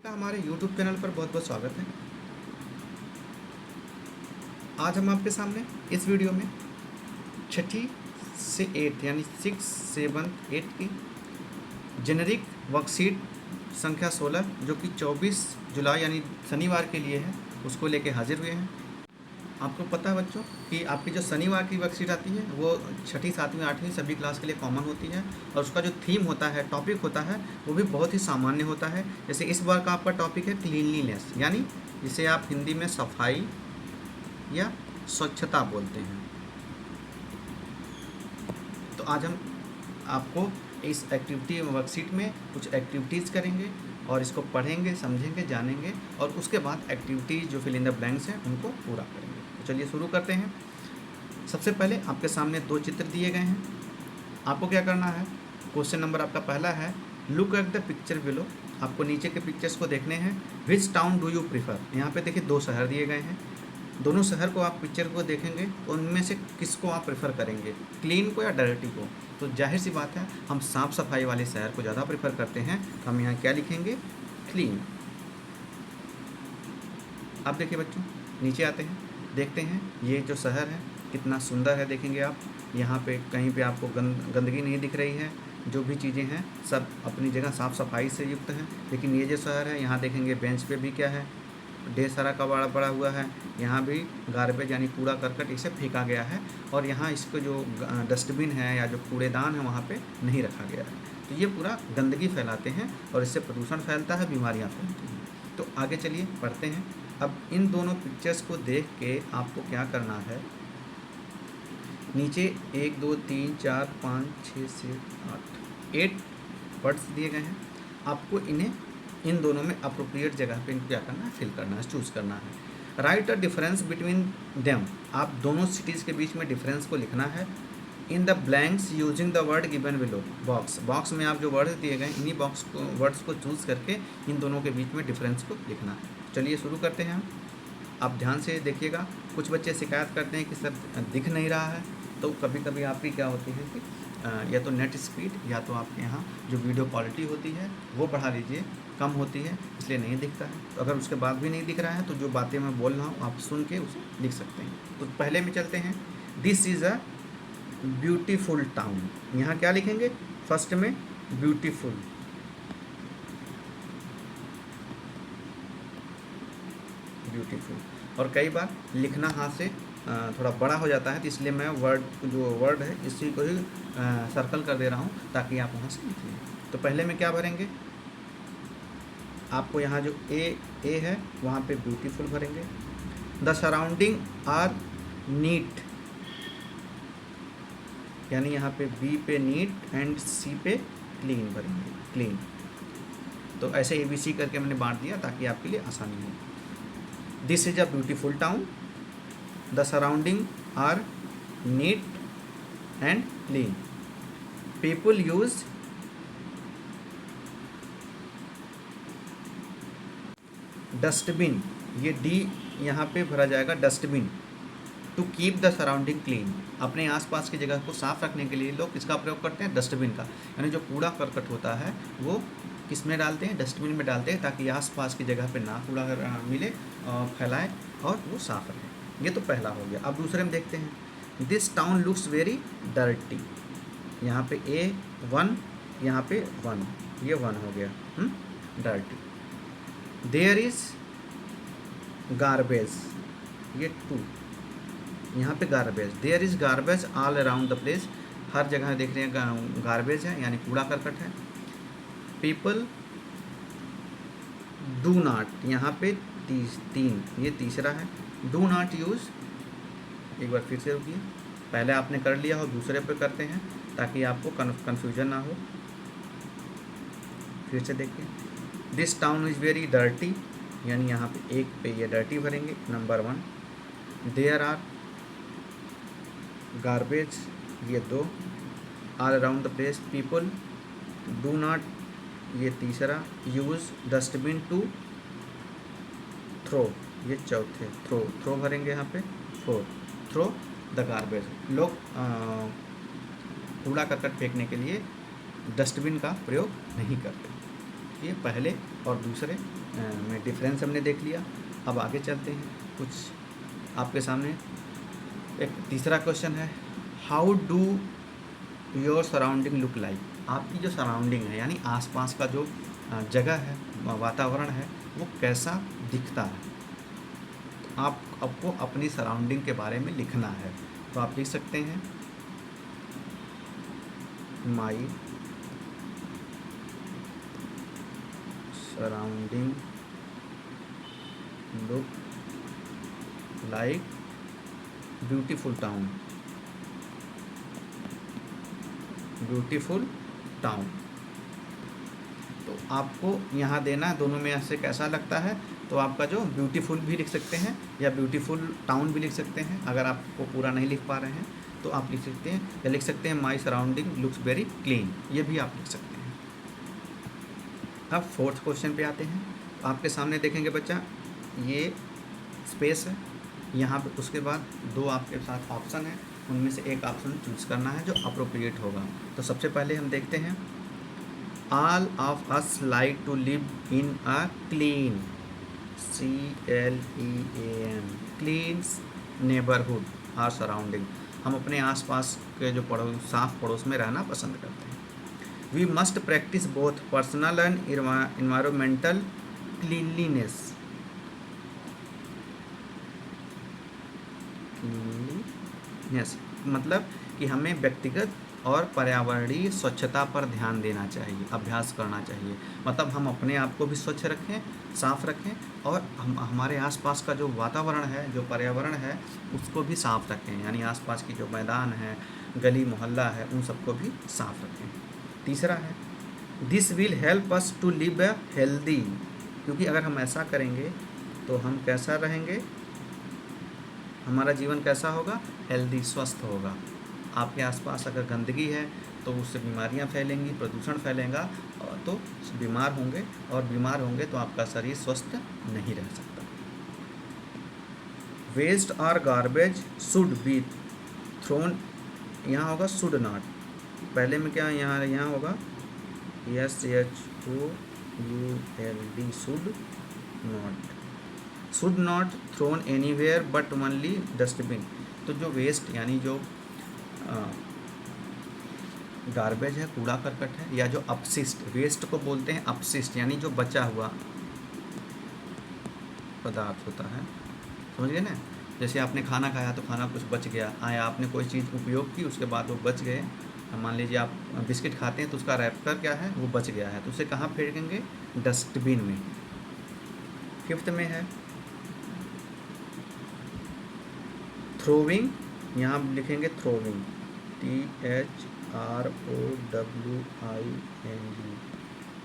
हमारे YouTube channel पर बहुत बहुत स्वागत है। आज हम आपके सामने इस वीडियो में छठी से 8 यानी 6, 7, 8 की जेनेरिक वर्कशीट संख्या 16 जो कि 24 जुलाई यानी शनिवार के लिए है, उसको लेके हाजिर हुए हैं। आपको पता है बच्चों कि आपकी जो शनिवार की वर्कशीट आती है वो छठी, 7वीं, 8वीं सभी क्लास के लिए कॉमन होती है और उसका जो थीम होता है, टॉपिक होता है, वो भी बहुत ही सामान्य होता है। जैसे इस बार का आपका टॉपिक है क्लीनलीनेस, यानी जिसे आप हिंदी में सफाई या स्वच्छता बोलते हैं। तो आज हम आपको इस एक्टिविटी वर्कशीट में कुछ एक्टिविटीज़ करेंगे और इसको पढ़ेंगे, समझेंगे, जानेंगे और उसके बाद एक्टिविटीज़ जो फिल इन द ब्लैंक्स हैं उनको पूरा करेंगे। तो चलिए शुरू करते हैं। सबसे पहले आपके सामने 2 चित्र दिए गए हैं। आपको क्या करना है, क्वेश्चन नंबर आपका पहला है, look at the picture below. आपको नीचे के पिक्चर्स को देखने हैं। विच टाउन डू यू प्रीफर। यहाँ पे देखिए 2 शहर दिए गए हैं। दोनों शहर को आप पिक्चर को देखेंगे तो उनमें से किसको आप प्रेफर करेंगे, क्लीन को या डर्टी को। तो जाहिर सी बात है हम साफ़ सफाई वाले शहर को ज़्यादा प्रेफर करते हैं, तो हम यहाँ क्या लिखेंगे, क्लीन। अब देखिए बच्चों, नीचे आते हैं, देखते हैं ये जो शहर है कितना सुंदर है। देखेंगे आप यहाँ पे कहीं पे आपको गंदगी नहीं दिख रही है, जो भी चीज़ें हैं सब अपनी जगह साफ़ सफाई से युक्त हैं। लेकिन ये जो शहर है यहाँ देखेंगे बेंच पे भी क्या है, ढेर सारा कबाड़ा पड़ा हुआ है। यहाँ भी गार्बेज यानी कूड़ा करकट इसे फेंका गया है और यहाँ इसको जो डस्टबिन है या जो कूड़ेदान है वहाँ पे नहीं रखा गया है। तो ये पूरा गंदगी फैलाते हैं और इससे प्रदूषण फैलता है, बीमारियाँ फैलती हैं। तो आगे चलिए पढ़ते हैं। अब इन दोनों पिक्चर्स को देख के आपको क्या करना है, नीचे 1, 2, 3, 4, 5, 6, 7, 8 वर्ड्स दिए गए हैं। आपको इन्हें इन दोनों में अप्रोप्रिएट जगह पे इनको क्या करना है, फिल करना है, चूज़ करना है। Right a difference between them. आप दोनों सिटीज़ के बीच में डिफरेंस को लिखना है। In the blanks using the word given below. Box में आप जो वर्ड दिए गए इन्हीं वर्ड्स को चूज़ करके इन दोनों के बीच में डिफरेंस को लिखना है। चलिए शुरू करते हैं हम। आप ध्यान से देखिएगा। कुछ बच्चे शिकायत करते हैं कि सर दिख नहीं रहा है। तो कभी कभी आपकी क्या होती है कि या तो नेट स्पीड या तो आपके यहाँ जो वीडियो क्वालिटी होती है वो बढ़ा लीजिए, कम होती है इसलिए नहीं दिखता है। तो अगर उसके बाद भी नहीं दिख रहा है तो जो बातें मैं बोल रहा हूँ आप सुन के उसे लिख सकते हैं। तो पहले में चलते हैं। This is a beautiful town. यहाँ क्या लिखेंगे, फर्स्ट में ब्यूटीफुल, ब्यूटीफुल। और कई बार लिखना हाथ से थोड़ा बड़ा हो जाता है, तो इसलिए मैं वर्ड है इसी को ही सर्कल कर दे रहा हूँ ताकि आप वहाँ से लिख लें। तो पहले में क्या भरेंगे, आपको यहाँ जो ए है वहाँ पे ब्यूटीफुल भरेंगे। द सराउंडिंग आर नीट, यानी यहाँ पे बी पे नीट एंड सी पे क्लीन भरेंगे, क्लीन। तो ऐसे ABC करके मैंने बांट दिया ताकि आपके लिए आसानी हो। This is a beautiful town, the surrounding are neat and clean, people use dustbin, ये डी यहाँ पे भरा जाएगा, dustbin, to keep the surrounding clean. अपने आसपास की जगह को साफ रखने के लिए लोग किसका प्रयोग करते हैं, डस्टबिन का। यानी जो कूड़ा करकट होता है वो किस में डालते हैं, डस्टबिन में डालते हैं ताकि आसपास की जगह पे ना कूड़ा मिले, फैलाए और वो साफ रहे। ये तो पहला हो गया। अब दूसरे में देखते हैं। This town looks very dirty, यहाँ पे A1, यहाँ पे 1, ये 1 हो गया, डर्टी। देयर इज़ गार्बेज, ये 2, यहाँ पे garbage. There is garbage all around the place, हर जगह देख रहे हैं गार्बेज है यानी कूड़ा करकट है। पीपल डू नॉट, यहाँ पे 3, ये तीसरा है, डू नॉट यूज़। एक बार फिर से रुकिए, पहले आपने कर लिया हो दूसरे पे करते हैं ताकि आपको कन्फ्यूजन ना हो। फिर से देखिए। This town is very dirty, यानी यहाँ पे 1 पे ये डर्टी भरेंगे, नंबर 1। देयर आर गार्बेज, ये 2, all around the place, people do not, ये तीसरा, यूज़ डस्टबिन टू थ्रो, ये चौथे, थ्रो भरेंगे यहाँ पे 4, थ्रो द गार्बेज। लोग कूड़ा करकट फेंकने के लिए डस्टबिन का प्रयोग नहीं करते। ये पहले और दूसरे में डिफरेंस हमने देख लिया। अब आगे चलते हैं, कुछ आपके सामने एक तीसरा क्वेश्चन है, how do your surrounding look like. आपकी जो सराउंडिंग है यानी आसपास का जो जगह है, वातावरण है, वो कैसा दिखता है। तो आपको अपनी सराउंडिंग के बारे में लिखना है। तो आप लिख सकते हैं my surrounding look like beautiful town, beautiful town. तो आपको यहाँ देना है दोनों में से कैसा लगता है। तो आपका जो ब्यूटीफुल भी लिख सकते हैं या ब्यूटीफुल टाउन भी लिख सकते हैं। अगर आपको पूरा नहीं लिख पा रहे हैं तो आप लिख सकते हैं या लिख सकते हैं my surrounding looks very clean, ये भी आप लिख सकते हैं। अब फोर्थ क्वेश्चन पे आते हैं। आपके सामने देखेंगे बच्चा, ये स्पेस है यहाँ पे, उसके बाद दो आपके साथ ऑप्शन है, उनमें से एक ऑप्शन चूज़ करना है जो अप्रोप्रिएट होगा। तो सबसे पहले हम देखते हैं, all of us like to live in a clean, CLEAN, clean neighbourhood or surrounding. हम अपने आसपास के जो साफ पड़ोस में रहना पसंद करते हैं। We must practise both personal and environmental cleanliness, मतलब कि हमें व्यक्तिगत और पर्यावरणीय स्वच्छता पर ध्यान देना चाहिए, अभ्यास करना चाहिए। मतलब हम अपने आप को भी स्वच्छ रखें, साफ रखें, और हम हमारे आसपास का जो वातावरण है, जो पर्यावरण है, उसको भी साफ रखें। यानी आसपास की जो मैदान है, गली मोहल्ला है, उन सबको भी साफ रखें। तीसरा है, this will help us to live a healthy, क्योंकि अगर हम ऐसा करेंगे तो हम कैसा रहेंगे, हमारा जीवन कैसा होगा, हेल्दी, स्वस्थ होगा। आपके आसपास अगर गंदगी है तो उससे बीमारियां फैलेंगी, प्रदूषण फैलेगा, तो बीमार होंगे, और बीमार होंगे तो आपका शरीर स्वस्थ नहीं रह सकता। वेस्ट और गार्बेज शुड बी थ्रोन, यहाँ होगा शुड नॉट, पहले में क्या यहाँ होगा SHOULD, should not thrown anywhere but only dustbin. तो जो वेस्ट यानी जो गार्बेज है, कूड़ा करकट है, या जो अपशिष्ट, वेस्ट को बोलते हैं अपशिष्ट, यानी जो बचा हुआ पदार्थ होता है, समझ गए ना। जैसे आपने खाना खाया तो खाना कुछ बच गया, आया आपने कोई चीज़ उपयोग की, उसके बाद वो बच गए। मान लीजिए आप बिस्किट खाते हैं तो उसका रैपर क्या है, वो बच गया है, तो उसे कहाँ फेंकेंगे, डस्टबिन में। फिफ्थ में है थ्रोविंग, यहाँ लिखेंगे throwing, THROWING,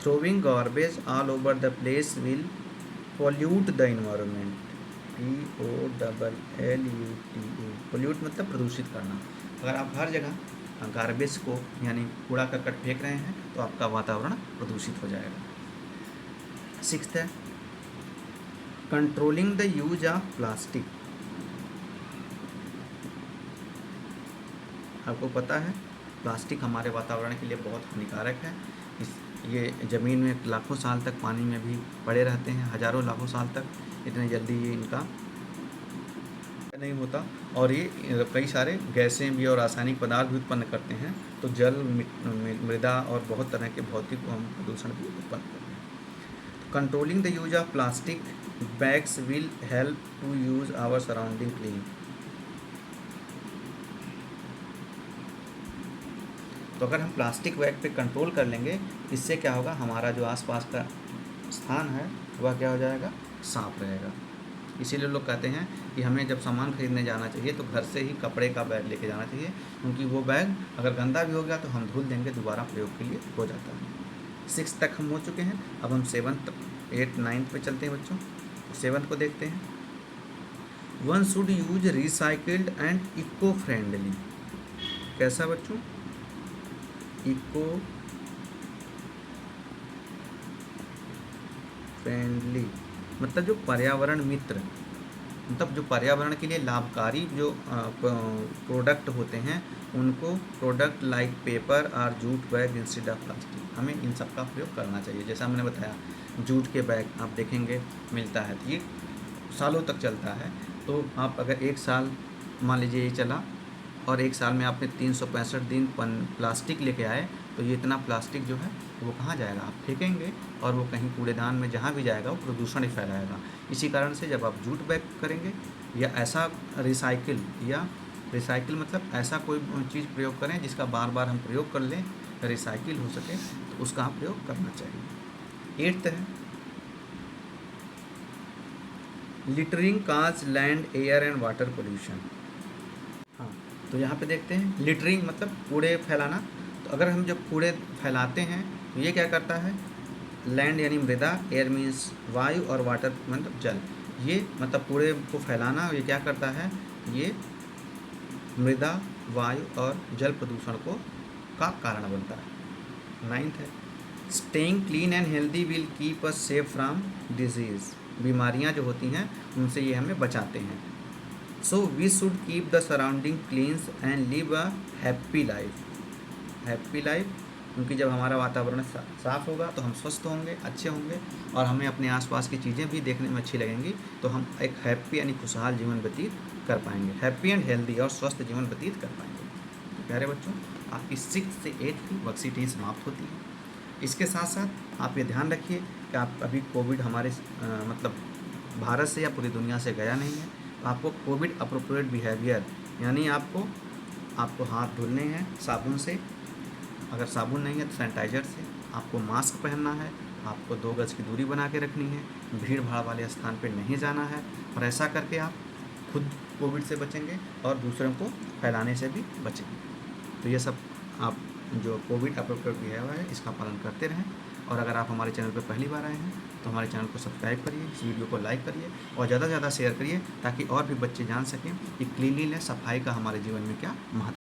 throwing garbage all over the place will pollute the environment, POLLUTE, pollute मतलब प्रदूषित करना। अगर आप हर जगह गार्बेज को यानी कूड़ा करकट फेंक रहे हैं तो आपका वातावरण प्रदूषित हो जाएगा। सिक्स्थ है controlling the use of plastic. आपको पता है प्लास्टिक हमारे वातावरण के लिए बहुत हानिकारक है। ये ज़मीन में लाखों साल तक पानी में भी पड़े रहते हैं, हज़ारों लाखों साल तक, इतने जल्दी ये इनका नहीं होता, और ये कई सारे गैसें भी और रासायनिक पदार्थ भी उत्पन्न करते हैं। तो जल, मृदा और बहुत तरह के भौतिक प्रदूषण भी उत्पन्न करते हैं। Controlling the use of plastic bags will help to use our surrounding clean. तो अगर हम प्लास्टिक बैग पे कंट्रोल कर लेंगे, इससे क्या होगा, हमारा जो आसपास का स्थान है वह क्या हो जाएगा, साफ रहेगा। इसीलिए लोग कहते हैं कि हमें जब सामान खरीदने जाना चाहिए तो घर से ही कपड़े का बैग लेके जाना चाहिए, क्योंकि वो बैग अगर गंदा भी हो गया तो हम धुल देंगे, दोबारा प्रयोग के लिए हो जाता है। 6 तक हम हो चुके हैं, अब हम 7, 8, 9 पे चलते हैं बच्चों। 7 को देखते हैं, one should use recycled and eco friendly. कैसा बच्चों, इको फ्रेंडली मतलब जो पर्यावरण मित्र, मतलब जो पर्यावरण के लिए लाभकारी जो प्रोडक्ट होते हैं उनको, प्रोडक्ट लाइक पेपर और jute bag instead of plastic, हमें इन सब का प्रयोग करना चाहिए। जैसा मैंने बताया जूट के बैग आप देखेंगे मिलता है, तो ये सालों तक चलता है। तो आप अगर 1 साल मान लीजिए ये चला और 1 साल में आपने 365 दिन प्लास्टिक लेके आए, तो ये इतना प्लास्टिक जो है वो कहाँ जाएगा, आप फेंकेंगे और वो कहीं कूड़ेदान में जहाँ भी जाएगा वो प्रदूषण ही फैलाएगा। इसी कारण से जब आप जूट बैग करेंगे या ऐसा रिसाइकिल मतलब ऐसा कोई चीज़ प्रयोग करें जिसका बार बार हम प्रयोग कर लें, रिसाइकिल हो सके, तो उसका हम प्रयोग करना चाहिए। 8th है littering cause land air and water pollution. हाँ, तो यहाँ पे देखते हैं लिटरिंग मतलब कूड़े फैलाना। तो अगर हम जब कूड़े फैलाते हैं तो ये क्या करता है, लैंड यानी मृदा, एयर मीन्स वायु और वाटर मतलब जल, ये मतलब कूड़े को फैलाना, ये क्या करता है, ये मृदा, वायु और जल प्रदूषण का कारण बनता है। 9th है staying clean and healthy will keep us safe from disease. बीमारियां जो होती हैं उनसे ये हमें बचाते हैं। So we should keep the surrounding cleans and live a happy life. Happy life क्योंकि जब हमारा वातावरण साफ़ होगा तो हम स्वस्थ होंगे, अच्छे होंगे और हमें अपने आसपास की चीज़ें भी देखने में अच्छी लगेंगी, तो हम एक हैप्पी यानी खुशहाल जीवन व्यतीत कर पाएंगे, हैप्पी एंड हेल्दी और स्वस्थ जीवन व्यतीत कर पाएंगे। तो प्यारे बच्चों, आपकी 6th से 8th की वर्कशीट ही समाप्त होती है। इसके साथ साथ आप ये ध्यान रखिए कि आप अभी कोविड हमारे मतलब भारत से या पूरी दुनिया से गया नहीं है, तो आपको कोविड अप्रोप्रिएट बिहेवियर यानी आपको हाथ धुलने हैं साबुन से, अगर साबुन नहीं है तो सैनिटाइज़र से, आपको मास्क पहनना है, आपको 2 गज की दूरी बना के रखनी है, भीड़ भाड़ वाले स्थान पर नहीं जाना है, और ऐसा करके आप खुद कोविड से बचेंगे और दूसरों को फैलाने से भी बचेंगे। तो ये सब आप जो कोविड अप्रोप्रिएट बिहेवियर है इसका पालन करते रहें। और अगर आप हमारे चैनल पर पहली बार आए हैं तो हमारे चैनल को सब्सक्राइब करिए, इस वीडियो को लाइक करिए और ज़्यादा से ज़्यादा शेयर करिए ताकि और भी बच्चे जान सकें कि क्लीनलीनेस, सफाई का हमारे जीवन में क्या महत्व